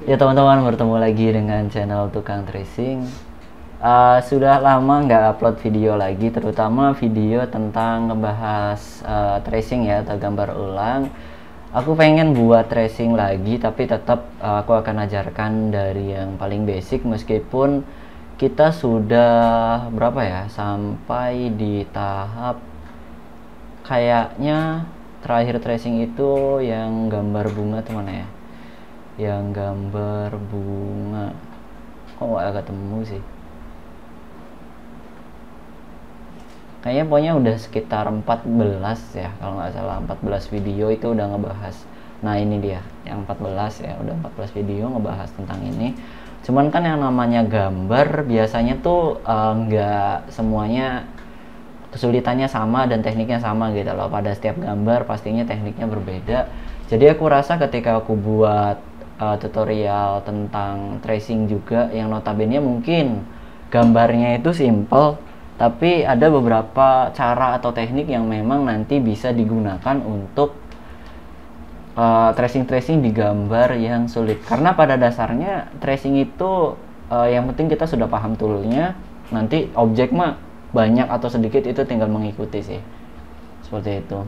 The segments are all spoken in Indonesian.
Ya teman-teman, bertemu lagi dengan channel Tukang Tracing. Sudah lama nggak upload video lagi, terutama video tentang ngebahas tracing ya, atau gambar ulang. Aku pengen buat tracing lagi, tapi tetap aku akan ajarkan dari yang paling basic, meskipun kita sudah berapa ya, sampai di tahap kayaknya terakhir tracing itu yang gambar bunga tuh mana ya, yang gambar bunga kok nggak ketemu sih, kayaknya pokoknya udah sekitar 14 ya, kalau nggak salah 14 video itu udah ngebahas. Nah ini dia yang 14 ya, udah 14 video ngebahas tentang ini. Cuman kan yang namanya gambar biasanya tuh nggak semuanya kesulitannya sama dan tekniknya sama gitu loh. Pada setiap gambar pastinya tekniknya berbeda. Jadi aku rasa ketika aku buat tutorial tentang tracing juga, yang notabene mungkin gambarnya itu simple, tapi ada beberapa cara atau teknik yang memang nanti bisa digunakan untuk tracing di gambar yang sulit. Karena pada dasarnya tracing itu yang penting kita sudah paham toolnya, nanti objek mah banyak atau sedikit itu tinggal mengikuti sih, seperti itu.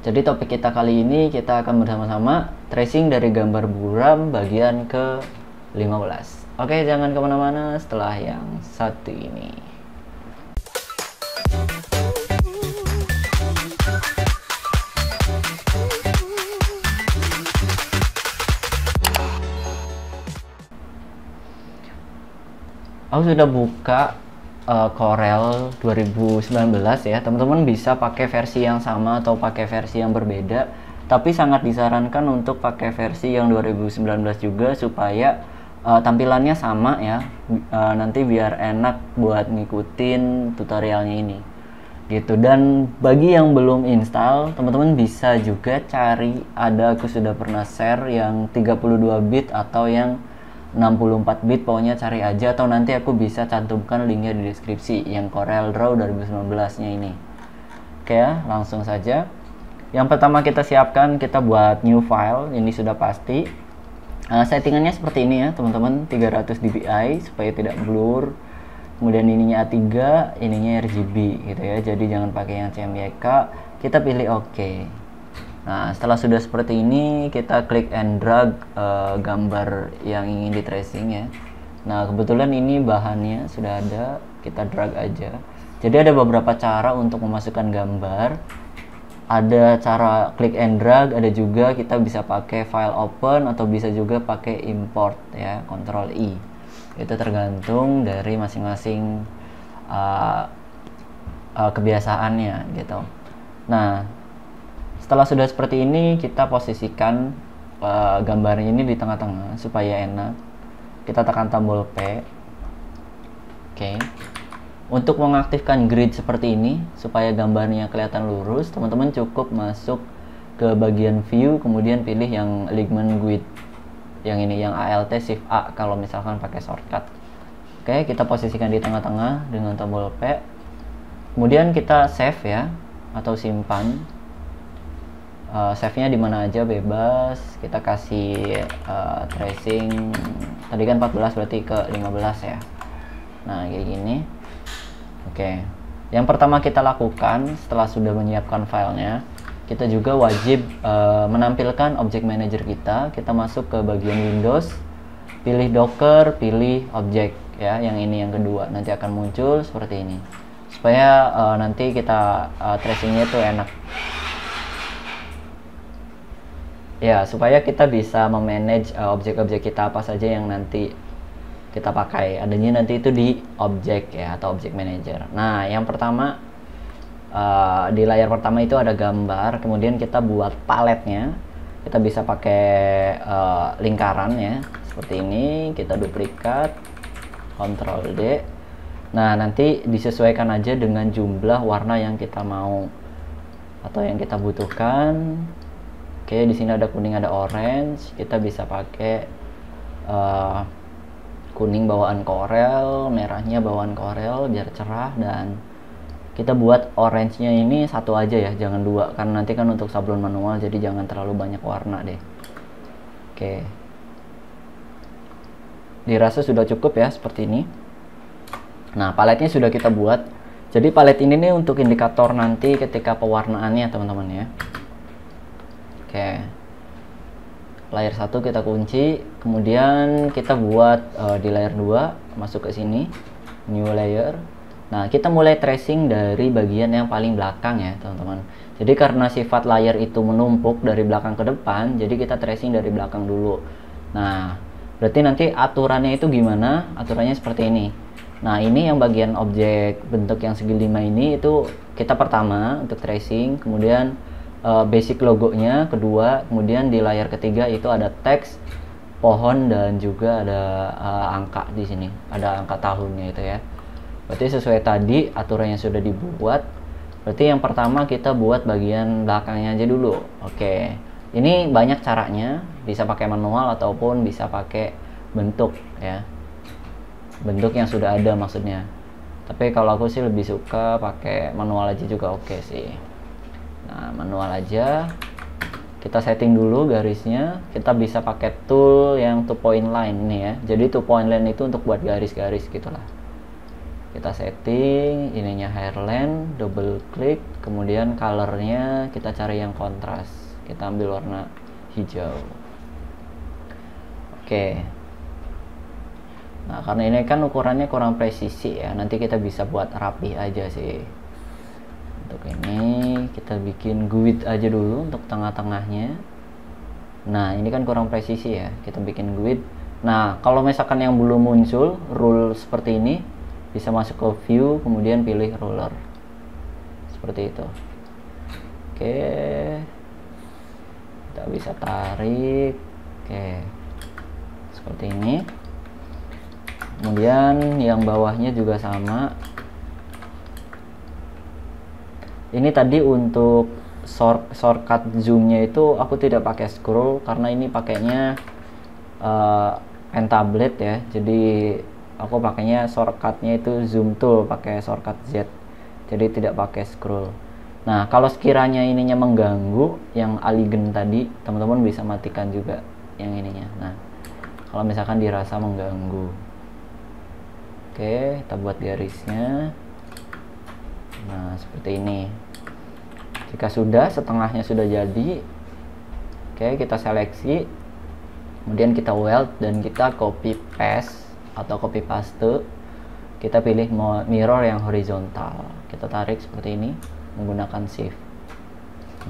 Jadi topik kita kali ini kita akan bersama-sama tracing dari gambar buram bagian ke 15. Oke, jangan kemana-mana setelah yang satu ini. Aku sudah buka Corel 2019 ya. Teman-teman bisa pakai versi yang sama atau pakai versi yang berbeda, tapi sangat disarankan untuk pakai versi yang 2019 juga supaya tampilannya sama ya. Nanti biar enak buat ngikutin tutorialnya ini gitu. Dan bagi yang belum install, teman-teman bisa juga cari, aku sudah pernah share yang 32 bit atau yang 64 bit, pokoknya cari aja, atau nanti aku bisa cantumkan linknya di deskripsi yang Corel Draw 2019 nya ini. Oke ya, langsung saja. Yang pertama kita siapkan, kita buat new file, ini sudah pasti. Settingannya seperti ini ya teman-teman, 300 dpi supaya tidak blur. Kemudian ininya A3, ininya RGB gitu ya, jadi jangan pakai yang CMYK. Kita pilih OK. Nah setelah sudah seperti ini, kita klik and drag gambar yang ingin di tracing ya. Nah kebetulan ini bahannya sudah ada, kita drag aja. Jadi ada beberapa cara untuk memasukkan gambar. Ada cara klik and drag, ada juga kita bisa pakai file open atau bisa juga pakai import ya, Ctrl I. Itu tergantung dari masing-masing kebiasaannya gitu. Nah setelah sudah seperti ini, kita posisikan gambarnya ini di tengah-tengah supaya enak. Kita tekan tombol P. Oke. Untuk mengaktifkan grid seperti ini supaya gambarnya kelihatan lurus, teman-teman cukup masuk ke bagian view, kemudian pilih yang alignment grid. Yang ini, yang Alt Shift A kalau misalkan pakai shortcut. Oke, kita posisikan di tengah-tengah dengan tombol P. Kemudian kita save ya, atau simpan. Save-nya di mana aja bebas. Kita kasih tracing tadi kan 14, berarti ke 15 ya. Nah kayak gini. Oke, yang pertama kita lakukan setelah sudah menyiapkan filenya, kita juga wajib menampilkan object manager kita. Kita masuk ke bagian Windows, pilih Docker, pilih object ya, yang ini yang kedua, nanti akan muncul seperti ini supaya nanti kita tracingnya itu enak ya, supaya kita bisa memanage objek-objek kita apa saja yang nanti kita pakai. Adanya nanti itu di objek ya, atau object manager. Nah yang pertama, di layar pertama itu ada gambar, kemudian kita buat paletnya. Kita bisa pakai lingkaran ya, seperti ini. Kita duplikat, Ctrl D. Nah nanti disesuaikan aja dengan jumlah warna yang kita mau atau yang kita butuhkan. Oke, di sini ada kuning, ada orange. Kita bisa pakai kuning bawaan Corel, merahnya bawaan Corel biar cerah, dan kita buat orange-nya ini satu aja ya, jangan dua, karena nanti kan untuk sablon manual, jadi jangan terlalu banyak warna deh. Oke. dirasa sudah cukup ya, seperti ini. Nah, paletnya sudah kita buat. Jadi palet ini nih untuk indikator nanti ketika pewarnaannya teman-teman ya. Oke, layer 1 kita kunci, kemudian kita buat di layer 2, masuk ke sini, new layer. Nah, kita mulai tracing dari bagian yang paling belakang ya teman-teman. Jadi karena sifat layer itu menumpuk dari belakang ke depan, jadi kita tracing dari belakang dulu. Nah, berarti nanti aturannya itu gimana? Aturannya seperti ini. Nah, ini yang bagian objek bentuk yang segi 5 ini itu kita pertama untuk tracing, kemudian basic logonya kedua, kemudian di layar ketiga itu ada teks, pohon, dan juga ada angka di sini, ada angka tahunnya itu ya. Berarti sesuai tadi aturan yang sudah dibuat. Berarti yang pertama kita buat bagian belakangnya aja dulu. Oke, ini banyak caranya, bisa pakai manual ataupun bisa pakai bentuk ya, bentuk yang sudah ada maksudnya. Tapi kalau aku sih lebih suka pakai manual aja juga oke sih. Nah, manual aja, kita setting dulu garisnya. Kita bisa pakai tool yang 2-point line nih ya. Jadi 2-point line itu untuk buat garis-garis gitulah. Kita setting ininya hairline, double klik, kemudian colornya kita cari yang kontras, kita ambil warna hijau. Oke, nah karena ini kan ukurannya kurang presisi ya, nanti kita bisa buat rapi aja sih. Untuk ini kita bikin guide aja dulu untuk tengah-tengahnya. Nah, ini kan kurang presisi ya, kita bikin guide. Nah, kalau misalkan yang belum muncul rule seperti ini, bisa masuk ke view, kemudian pilih ruler seperti itu. Oke, kita bisa tarik. Oke, seperti ini. Kemudian yang bawahnya juga sama. Ini tadi untuk shortcut zoomnya itu aku tidak pakai scroll karena ini pakainya pen tablet ya, jadi aku pakainya shortcutnya itu zoom tool, pakai shortcut Z, jadi tidak pakai scroll. Nah, kalau sekiranya ininya mengganggu yang aligen tadi, teman-teman bisa matikan juga yang ininya. Nah, kalau misalkan dirasa mengganggu, oke, kita buat garisnya. Nah, seperti ini. Jika sudah, setengahnya sudah jadi, oke, kita seleksi, kemudian kita weld dan kita copy paste atau copy paste. Kita pilih mirror yang horizontal, kita tarik seperti ini menggunakan shift.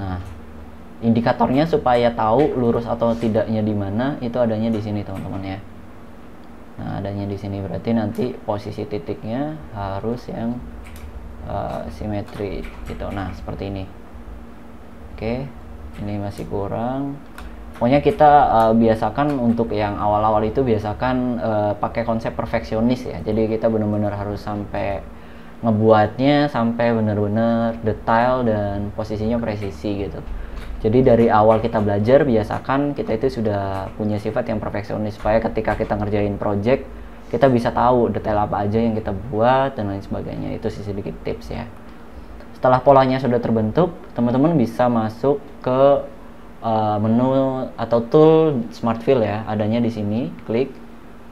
Nah, indikatornya supaya tahu lurus atau tidaknya di mana itu adanya di sini teman-teman ya. Nah, adanya di sini berarti nanti posisi titiknya harus yang simetri gitu. Nah, seperti ini. Oke, ini masih kurang. Pokoknya kita biasakan untuk yang awal-awal itu biasakan pakai konsep perfeksionis ya. Jadi kita benar-benar harus sampai ngebuatnya sampai benar-benar detail dan posisinya presisi gitu. Jadi dari awal kita belajar biasakan kita itu sudah punya sifat yang perfeksionis supaya ketika kita ngerjain project kita bisa tahu detail apa aja yang kita buat dan lain sebagainya. Itu sih sedikit tips ya. Setelah polanya sudah terbentuk, teman-teman bisa masuk ke menu atau tool Smart Fill ya, adanya di sini. Klik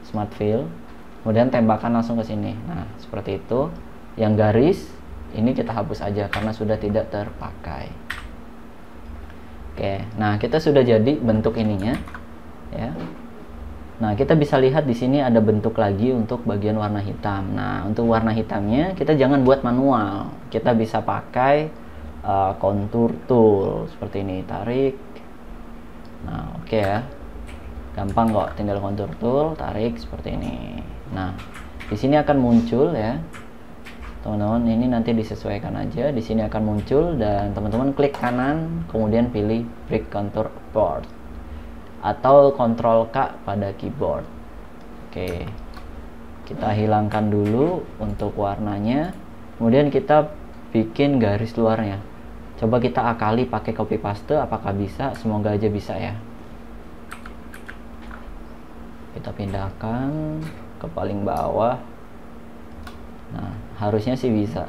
Smart Fill, kemudian tembakan langsung ke sini. Nah, seperti itu. Yang garis ini kita hapus aja karena sudah tidak terpakai. Oke, nah kita sudah jadi bentuk ininya ya. Nah, kita bisa lihat di sini ada bentuk lagi untuk bagian warna hitam. Nah, untuk warna hitamnya kita jangan buat manual. Kita bisa pakai contour tool seperti ini, tarik. Nah, oke ya. Gampang kok, tinggal contour tool, tarik seperti ini. Nah, di sini akan muncul ya. Teman-teman, ini nanti disesuaikan aja. Di sini akan muncul dan teman-teman klik kanan, kemudian pilih break contour board atau Ctrl K pada keyboard. Oke, kita hilangkan dulu untuk warnanya, kemudian kita bikin garis luarnya. Coba kita akali pakai copy paste, apakah bisa? Semoga aja bisa ya. Kita pindahkan ke paling bawah. Nah, harusnya sih bisa.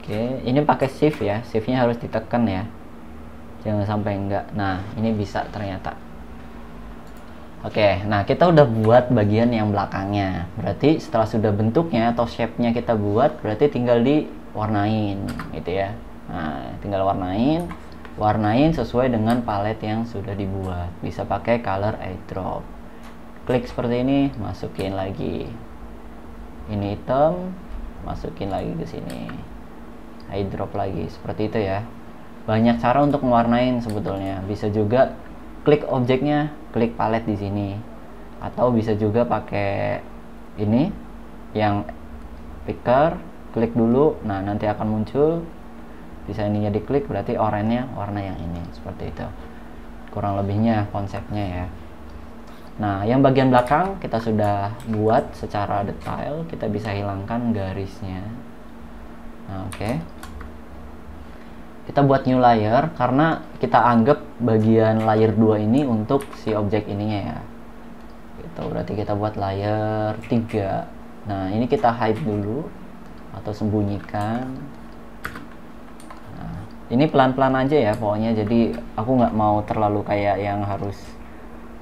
Oke, ini pakai shift ya, shiftnya harus ditekan ya, jangan sampai enggak. Nah, ini bisa ternyata. Oke, nah kita udah buat bagian yang belakangnya. Berarti setelah sudah bentuknya atau shape-nya kita buat, berarti tinggal diwarnain gitu ya. Nah, tinggal warnain sesuai dengan palet yang sudah dibuat. Bisa pakai color eyedrop. Klik seperti ini, masukin lagi. Ini hitam, masukin lagi ke sini. Eyedrop lagi, seperti itu ya. Banyak cara untuk mewarnain sebetulnya. Bisa juga klik objeknya, klik palet di sini, atau bisa juga pakai ini yang picker, klik dulu, nah nanti akan muncul, bisa ininya diklik, berarti oranye warna yang ini, seperti itu kurang lebihnya konsepnya ya. Nah, yang bagian belakang kita sudah buat secara detail, kita bisa hilangkan garisnya. Nah, oke. Kita buat new layer karena kita anggap bagian layer 2 ini untuk si objek ininya ya. Gitu, berarti kita buat layer 3. Nah, ini kita hide dulu atau sembunyikan. Nah, ini pelan-pelan aja ya pokoknya, jadi aku nggak mau terlalu kayak yang harus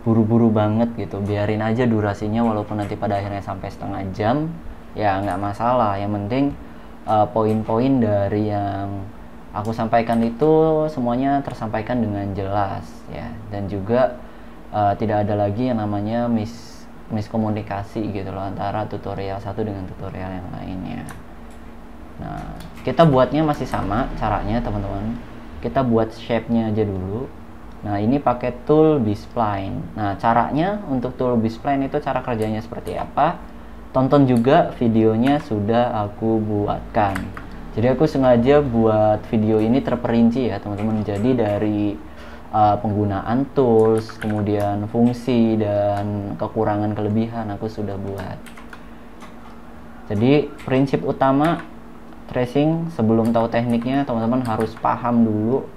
buru-buru banget gitu. Biarin aja durasinya, walaupun nanti pada akhirnya sampai setengah jam ya nggak masalah. Yang penting poin-poin dari yang aku sampaikan itu semuanya tersampaikan dengan jelas ya, dan juga tidak ada lagi yang namanya miskomunikasi gitu loh antara tutorial satu dengan tutorial yang lainnya. Nah, kita buatnya masih sama caranya teman-teman. Kita buat shape-nya aja dulu. Nah, ini pakai tool B-spline. Nah, caranya untuk tool B-spline itu cara kerjanya seperti apa? Tonton juga videonya sudah aku buatkan. Jadi aku sengaja buat video ini terperinci ya teman-teman. Jadi dari penggunaan tools, kemudian fungsi dan kekurangan kelebihan aku sudah buat. Jadi prinsip utama tracing, sebelum tahu tekniknya teman-teman harus paham dulu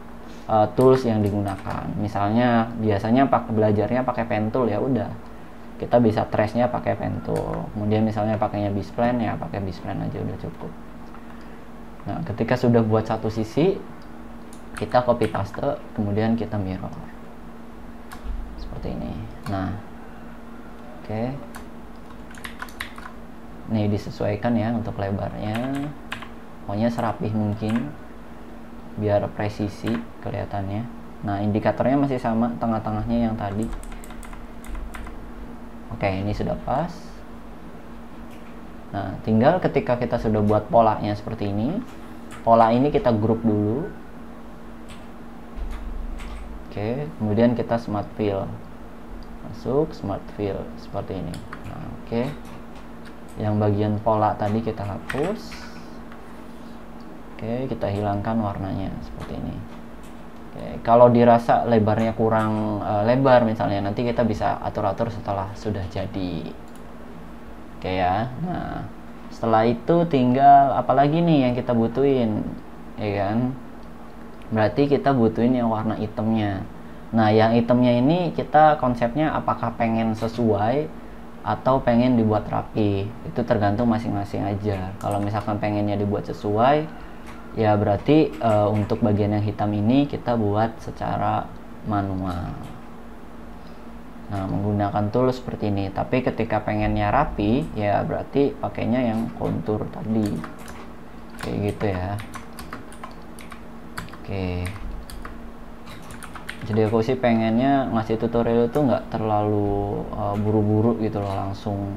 tools yang digunakan. Misalnya biasanya belajarnya pakai pen tool, ya udah kita bisa trace-nya pakai pen tool. Kemudian misalnya pakainya B-spline, ya pakai B-spline aja udah cukup. Nah, ketika sudah buat satu sisi, kita copy paste, kemudian kita mirror seperti ini. Nah, oke. Nih disesuaikan ya untuk lebarnya, pokoknya serapih mungkin biar presisi kelihatannya. Nah, indikatornya masih sama, tengah-tengahnya yang tadi. Oke, ini sudah pas. Nah, tinggal ketika kita sudah buat polanya seperti ini, pola ini kita grup dulu. Oke, kemudian kita smart fill, masuk smart fill seperti ini. Nah, oke, yang bagian pola tadi kita hapus. Oke, kita hilangkan warnanya seperti ini. Oke, kalau dirasa lebarnya kurang lebar misalnya, nanti kita bisa atur-atur setelah sudah jadi. Oke ya. Nah, setelah itu tinggal apalagi nih yang kita butuhin, ya kan? Berarti kita butuhin yang warna hitamnya. Nah, yang hitamnya ini kita konsepnya apakah pengen sesuai atau pengen dibuat rapi, itu tergantung masing-masing aja. Kalau misalkan pengennya dibuat sesuai, ya berarti untuk bagian yang hitam ini kita buat secara manual. Nah, menggunakan tool seperti ini. Tapi ketika pengennya rapi, ya berarti pakainya yang kontur tadi, kayak gitu ya. Oke, jadi aku sih pengennya ngasih tutorial itu nggak terlalu buru-buru gitu loh, langsung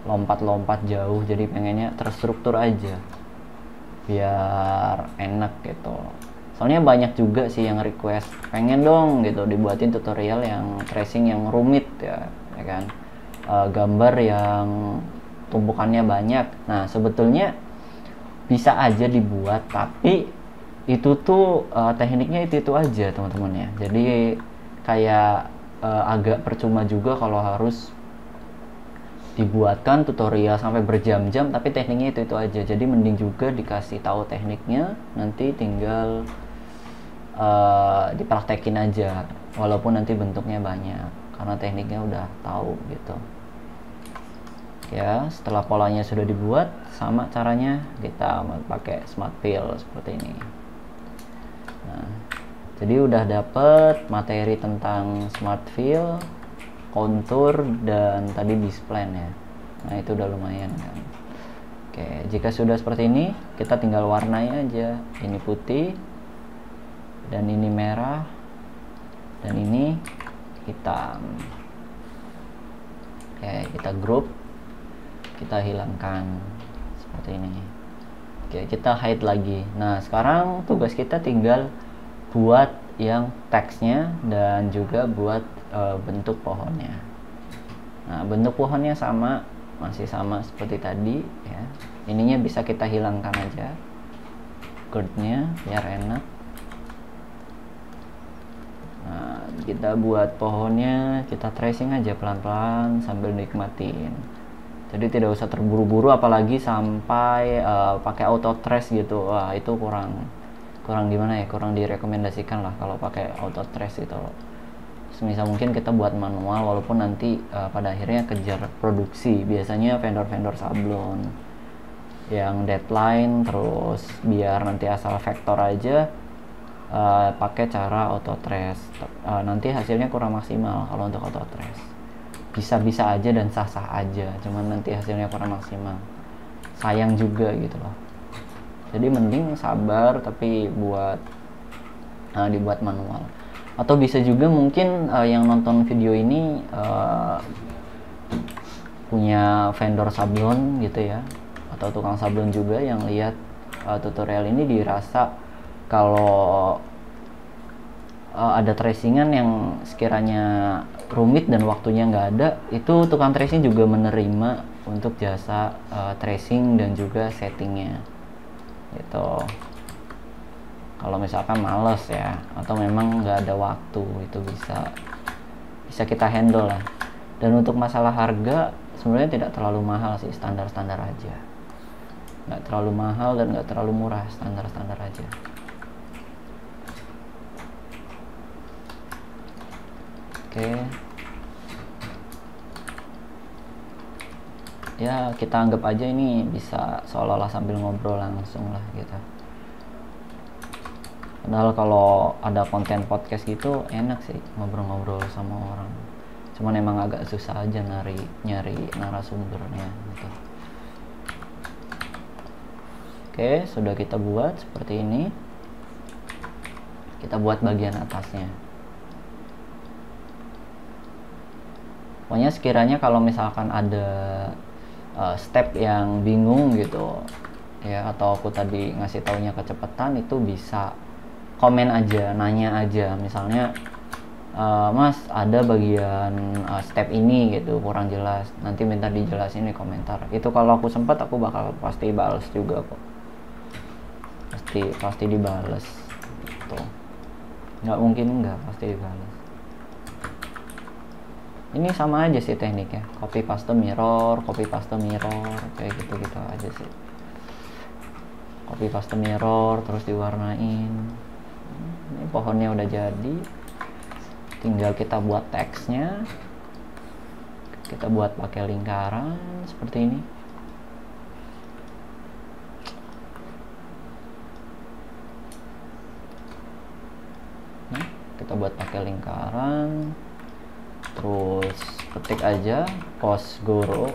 lompat-lompat jauh. Jadi pengennya terstruktur aja biar enak gitu. Soalnya banyak juga sih yang request, pengen dong gitu dibuatin tutorial yang tracing yang rumit ya kan, gambar yang tumpukannya banyak. Nah, sebetulnya bisa aja dibuat, tapi itu tuh tekniknya itu aja teman-teman ya. Jadi kayak agak percuma juga kalau harus dibuatkan tutorial sampai berjam-jam tapi tekniknya itu aja. Jadi mending juga dikasih tahu tekniknya, nanti tinggal dipraktekin aja, walaupun nanti bentuknya banyak karena tekniknya udah tahu gitu ya. Setelah polanya sudah dibuat, sama caranya kita pakai smart fill seperti ini. Nah, jadi udah dapet materi tentang smart fill. kontur, dan tadi display ya. Nah itu udah lumayan kan. Oke, jika sudah seperti ini, kita tinggal warnai aja. Ini putih, dan ini merah, dan ini hitam. Oke, kita group, kita hilangkan seperti ini. Oke, kita hide lagi. Nah, sekarang tugas kita tinggal buat yang teksnya dan juga buat bentuk pohonnya. Nah, bentuk pohonnya sama, masih sama seperti tadi ya. Ininya bisa kita hilangkan aja, GURD-nya biar enak. Nah, kita buat pohonnya, kita tracing aja pelan-pelan sambil nikmatin. Jadi tidak usah terburu-buru, apalagi sampai pakai auto trace gitu. Wah, itu kurang gimana ya, kurang direkomendasikan lah kalau pakai auto trace gitu loh. Semisal mungkin kita buat manual, walaupun nanti pada akhirnya kejar produksi. Biasanya vendor-vendor sablon yang deadline, terus biar nanti asal vektor aja pakai cara auto trace. Nanti hasilnya kurang maksimal kalau untuk auto trace. Bisa-bisa aja dan sah-sah aja, cuman nanti hasilnya kurang maksimal, sayang juga gitu loh. Jadi mending sabar, tapi dibuat manual. Atau bisa juga mungkin yang nonton video ini punya vendor sablon gitu ya, atau tukang sablon juga yang lihat tutorial ini, dirasa kalau ada tracingan yang sekiranya rumit dan waktunya nggak ada, itu tukang tracing juga menerima untuk jasa tracing dan juga settingnya gitu. Kalau misalkan males ya, atau memang nggak ada waktu, itu bisa kita handle lah. Dan untuk masalah harga sebenarnya tidak terlalu mahal sih, standar-standar aja, nggak terlalu mahal dan nggak terlalu murah, standar-standar aja. Oke, ya kita anggap aja ini bisa seolah-olah sambil ngobrol langsung lah gitu. Padahal kalau ada konten podcast gitu enak sih ngobrol-ngobrol sama orang, cuman emang agak susah aja nyari narasumbernya gitu. Oke, sudah kita buat seperti ini. Kita buat bagian atasnya. Pokoknya sekiranya kalau misalkan ada step yang bingung gitu ya, atau aku tadi ngasih taunya kecepatan, itu bisa komen aja, nanya aja, misalnya Mas ada bagian step ini gitu kurang jelas, nanti minta dijelasin di komentar. Itu kalau aku sempat, aku bakal pasti bales juga kok, pasti dibales gitu. Nggak mungkin nggak, pasti dibales. Ini sama aja sih tekniknya, copy paste mirror, kayak gitu aja sih. Copy paste mirror, terus diwarnain. Ini pohonnya udah jadi, tinggal kita buat teksnya. Kita buat pakai lingkaran seperti ini. Nah, kita buat pakai lingkaran. Terus ketik aja Postgoro,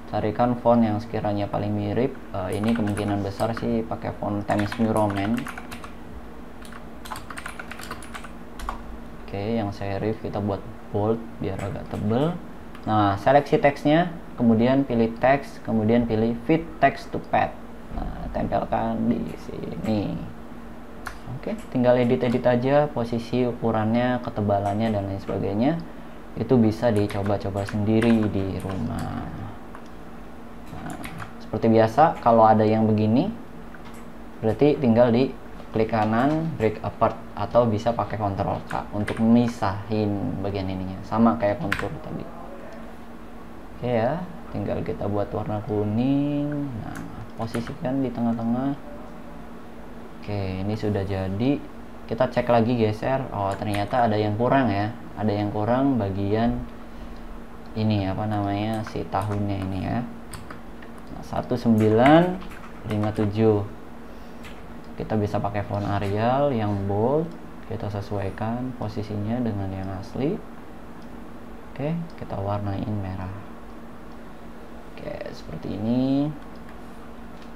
carikan font yang sekiranya paling mirip. Ini kemungkinan besar sih pakai font Times New Roman. Oke, yang serif kita buat bold biar agak tebel. Nah, seleksi teksnya, kemudian pilih teks, kemudian pilih fit text to pad. Nah, tempelkan di sini. Oke, tinggal edit aja posisi ukurannya, ketebalannya, dan lain sebagainya. Itu bisa dicoba-coba sendiri di rumah. Nah, seperti biasa kalau ada yang begini, berarti tinggal di klik kanan break apart, atau bisa pakai Ctrl K untuk memisahin bagian ininya, sama kayak kontur tadi. Oke ya, tinggal kita buat warna kuning. Nah, posisikan di tengah-tengah. Oke, ini sudah jadi. Kita cek lagi, geser. Oh, ternyata ada yang kurang ya. Ada yang kurang bagian ini, apa namanya, si tahunnya ini ya. Nah, 1957. Kita bisa pakai font Arial yang bold. Kita sesuaikan posisinya dengan yang asli. Oke, kita warnain merah. Oke, seperti ini.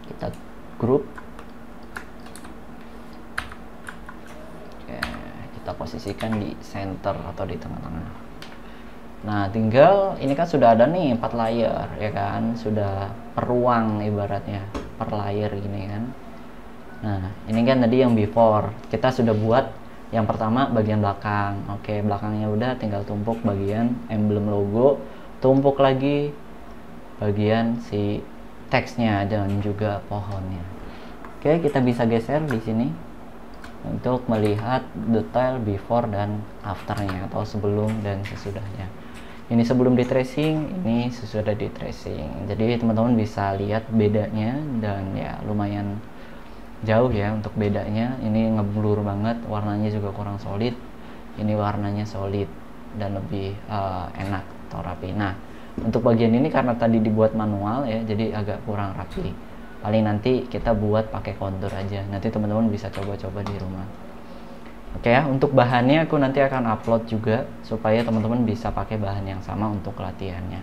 Kita grup. Oke, kita posisikan di center atau di tengah-tengah. Nah, tinggal ini kan sudah ada nih 4 layer ya kan, sudah per ruang ibaratnya, per layer gini kan. Nah, ini kan tadi yang before, kita sudah buat yang pertama bagian belakang. Oke, belakangnya udah, tinggal tumpuk bagian emblem logo, tumpuk lagi bagian si teksnya dan juga pohonnya. Oke, kita bisa geser di sini untuk melihat detail before dan afternya atau sebelum dan sesudahnya. Ini sebelum di tracing, ini sesudah di tracing. Jadi teman-teman bisa lihat bedanya dan ya lumayan jauh ya untuk bedanya. Ini ngeblur banget, warnanya juga kurang solid. Ini warnanya solid dan lebih enak atau rapi. Nah, untuk bagian ini karena tadi dibuat manual ya, jadi agak kurang rapi. Paling nanti kita buat pakai kontur aja. Nanti teman-teman bisa coba-coba di rumah. Oke ya, untuk bahannya aku nanti akan upload juga supaya teman-teman bisa pakai bahan yang sama untuk latihannya.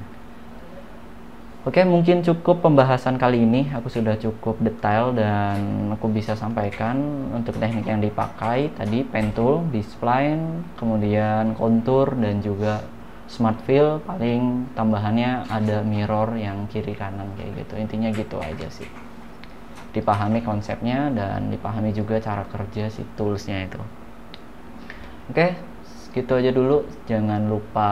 Oke, mungkin cukup pembahasan kali ini. Aku sudah cukup detail dan aku bisa sampaikan untuk teknik yang dipakai tadi pen tool, B-spline, kemudian kontur dan juga smart fill. Paling tambahannya ada mirror yang kiri kanan kayak gitu. Intinya gitu aja sih. Dipahami konsepnya dan dipahami juga cara kerja si toolsnya itu. Oke, gitu aja dulu. Jangan lupa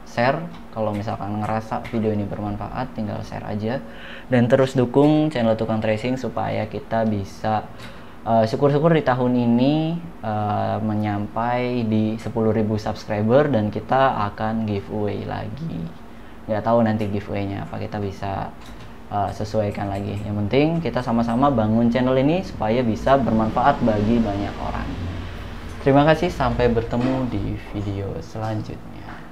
share. Kalau misalkan ngerasa video ini bermanfaat, tinggal share aja. Dan terus dukung channel Tukang Tracing supaya kita bisa syukur-syukur di tahun ini menyampai di 10.000 subscriber dan kita akan giveaway lagi. Nggak tahu nanti giveaway-nya apa, kita bisa sesuaikan lagi. Yang penting kita sama-sama bangun channel ini supaya bisa bermanfaat bagi banyak orang. Terima kasih, sampai bertemu di video selanjutnya.